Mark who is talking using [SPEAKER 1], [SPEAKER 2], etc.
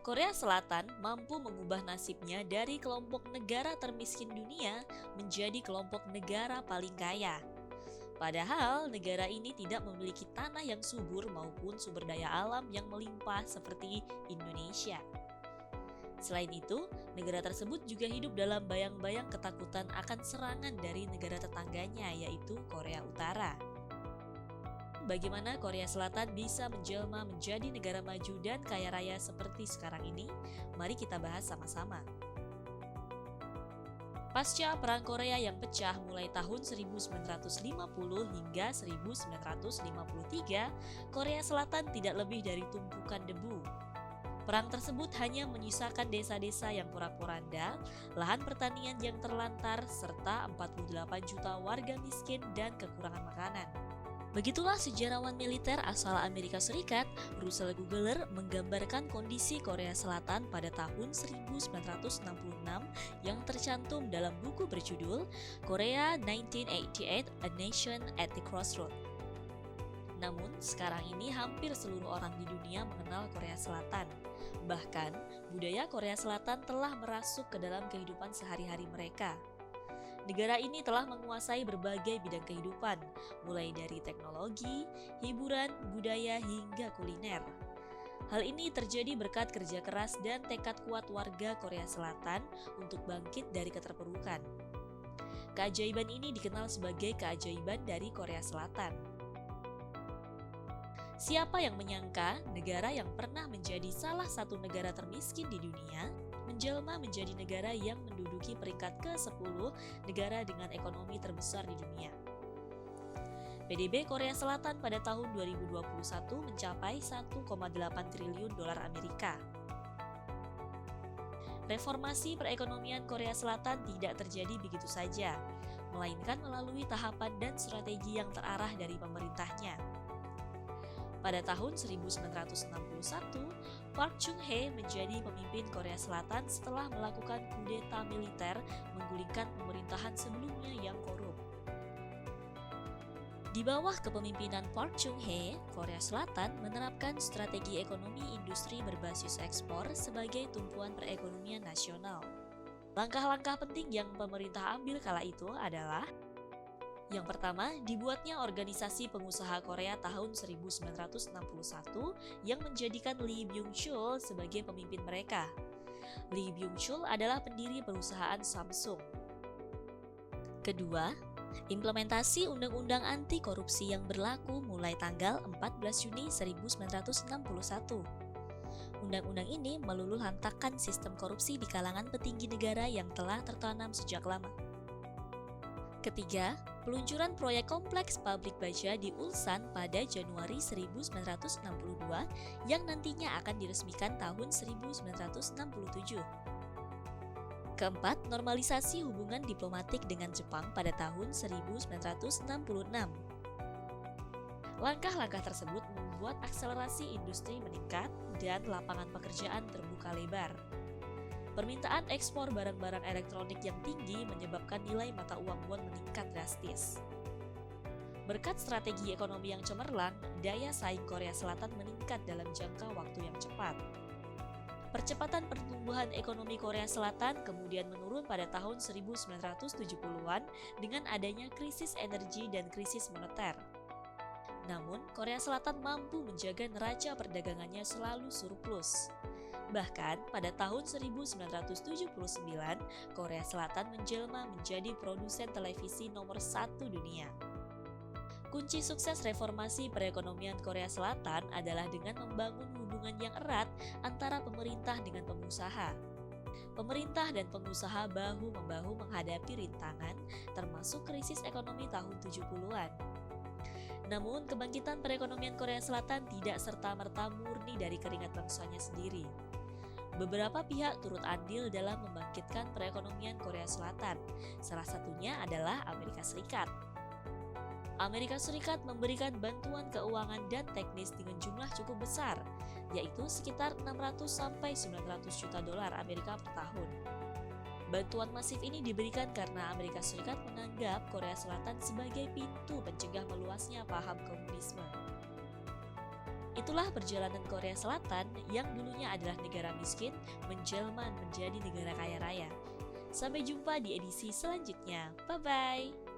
[SPEAKER 1] Korea Selatan mampu mengubah nasibnya dari kelompok negara termiskin dunia menjadi kelompok negara paling kaya. Padahal negara ini tidak memiliki tanah yang subur maupun sumber daya alam yang melimpah seperti Indonesia. Selain itu, negara tersebut juga hidup dalam bayang-bayang ketakutan akan serangan dari negara tetangganya, yaitu Korea Utara. Bagaimana Korea Selatan bisa menjelma menjadi negara maju dan kaya raya seperti sekarang ini? Mari kita bahas sama-sama. Pasca Perang Korea yang pecah mulai tahun 1950 hingga 1953, Korea Selatan tidak lebih dari tumpukan debu. Perang tersebut hanya menyisakan desa-desa yang porak-poranda, lahan pertanian yang terlantar, serta 48 juta warga miskin dan kekurangan makanan. Begitulah sejarawan militer asal Amerika Serikat, Russell Gugler, menggambarkan kondisi Korea Selatan pada tahun 1966 yang tercantum dalam buku berjudul Korea 1988: A Nation at the Crossroad. Namun, sekarang ini hampir seluruh orang di dunia mengenal Korea Selatan. Bahkan, budaya Korea Selatan telah merasuk ke dalam kehidupan sehari-hari mereka. Negara ini telah menguasai berbagai bidang kehidupan, mulai dari teknologi, hiburan, budaya, hingga kuliner. Hal ini terjadi berkat kerja keras dan tekad kuat warga Korea Selatan untuk bangkit dari keterpurukan. Keajaiban ini dikenal sebagai keajaiban dari Korea Selatan. Siapa yang menyangka negara yang pernah menjadi salah satu negara termiskin di dunia menjelma menjadi negara yang menduduki peringkat ke-10 negara dengan ekonomi terbesar di dunia. PDB Korea Selatan pada tahun 2021 mencapai 1,8 triliun dolar Amerika. Reformasi perekonomian Korea Selatan tidak terjadi begitu saja, melainkan melalui tahapan dan strategi yang terarah dari pemerintahnya. Pada tahun 1961, Park Chung-hee menjadi pemimpin Korea Selatan setelah melakukan kudeta militer menggulingkan pemerintahan sebelumnya yang korup. Di bawah kepemimpinan Park Chung-hee, Korea Selatan menerapkan strategi ekonomi industri berbasis ekspor sebagai tumpuan perekonomian nasional. Langkah-langkah penting yang pemerintah ambil kala itu adalah: yang pertama, dibuatnya Organisasi Pengusaha Korea tahun 1961 yang menjadikan Lee Byung-chul sebagai pemimpin mereka. Lee Byung-chul adalah pendiri perusahaan Samsung. Kedua, implementasi Undang-Undang Anti Korupsi yang berlaku mulai tanggal 14 Juni 1961. Undang-undang ini meluluhlantakkan sistem korupsi di kalangan petinggi negara yang telah tertanam sejak lama. Ketiga, peluncuran proyek kompleks pabrik baja di Ulsan pada Januari 1962 yang nantinya akan diresmikan tahun 1967. Keempat, normalisasi hubungan diplomatik dengan Jepang pada tahun 1966. Langkah-langkah tersebut membuat akselerasi industri meningkat dan lapangan pekerjaan terbuka lebar. Permintaan ekspor barang-barang elektronik yang tinggi menyebabkan nilai mata uang won meningkat drastis. Berkat strategi ekonomi yang cemerlang, daya saing Korea Selatan meningkat dalam jangka waktu yang cepat. Percepatan pertumbuhan ekonomi Korea Selatan kemudian menurun pada tahun 1970-an dengan adanya krisis energi dan krisis moneter. Namun, Korea Selatan mampu menjaga neraca perdagangannya selalu surplus. Bahkan, pada tahun 1979, Korea Selatan menjelma menjadi produsen televisi nomor 1 dunia. Kunci sukses reformasi perekonomian Korea Selatan adalah dengan membangun hubungan yang erat antara pemerintah dengan pengusaha. Pemerintah dan pengusaha bahu-membahu menghadapi rintangan, termasuk krisis ekonomi tahun 70-an. Namun, kebangkitan perekonomian Korea Selatan tidak serta-merta murni dari keringat bangsanya sendiri. Beberapa pihak turut andil dalam membangkitkan perekonomian Korea Selatan. Salah satunya adalah Amerika Serikat. Amerika Serikat memberikan bantuan keuangan dan teknis dengan jumlah cukup besar, yaitu sekitar 600-900 juta dolar Amerika per tahun. Bantuan masif ini diberikan karena Amerika Serikat menganggap Korea Selatan sebagai pintu pencegah meluasnya paham komunisme. Itulah perjalanan Korea Selatan yang dulunya adalah negara miskin menjelma menjadi negara kaya raya. Sampai jumpa di edisi selanjutnya. Bye-bye!